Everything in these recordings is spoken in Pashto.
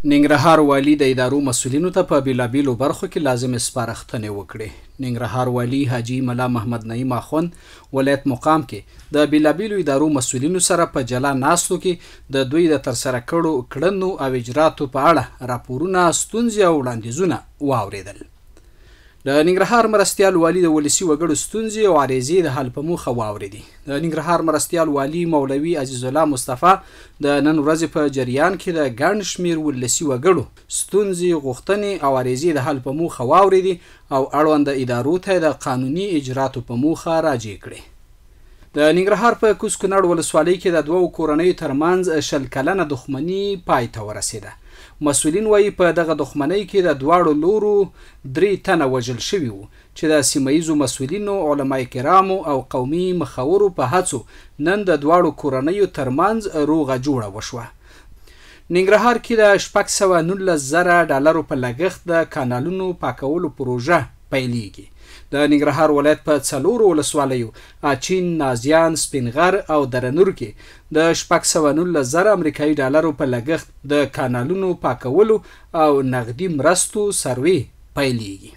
ننګرهار والي د ادارو مسؤلینو ته په بیلابیلو برخو کې لازم سپارښتنې وکړې. ننګرهار والي حاجي ملا محمد نعیم اخوند ولایت مقام کې د بیلابیلو ادارو مسؤلینو سره په جلا ناستو کې د دوی د ترسره کړو کړنو او اجراتو په اړه راپورونه، ستونزې او وړاندیزونه واوریدل. د ننګرهار مرستیال والي د ولسي وګړو ستونزې او عریضې د حل په موخه واوریدي. د ننګرهار مرستیال والي مولوي عزیز الله مصطفی د نن ورځې په جریان کې د ګڼ شمېر ولسي وګړو ستونزې، غوښتنې او عریضې د حل په موخه واوریدي او اړونده ادارو ته د قانوني اجراتو په موخه راجع کړي. د ننګرهار په کوز کونړ ولسوالۍ کې د دوو کورنیو ترمنځ 10 کلنه دښمني پای ته ورسېده. مسؤلین وایي په دغه دښمنۍ کې د دواړو لورو 3 تنه وژل شوي وو چې د سیمه ییزو مسؤلینو، علما کرامو او قومي مخورو په هڅو نن د دواړو کورنیو ترمنځ روغه جوړه وشوه. ننګرهار کې د 619,000 ډالرو په لګښت د کانالونو پاکولو پروژه پیلېږي. د ننګرهار ولایت په 4 ولسوالیو اچین، نازیان، سپینغر او درنور کې د 619,000 امریکایي ډالرو په لګښت د کانالونو پاکولو او نغدي مرستو سروې پیلېږي.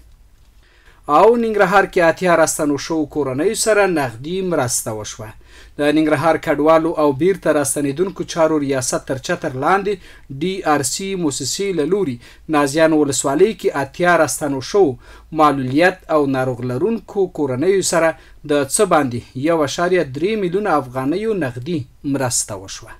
او ننګرهار کې 80 راستنو شو کورنیو سره نغدي مرسته وشوه. د ننګرهار کډوالو او بیرته راستنیدونکو چارو ریاست تر چتر لاندې DRC موسسې له لوري نازیان ولسوالۍ کې 80 راستنو شو معلولیت او ناروغ لرونکو کورنیو سره د څه باندې 1.3 میلیون افغانیو نغدي مرسته وشوه.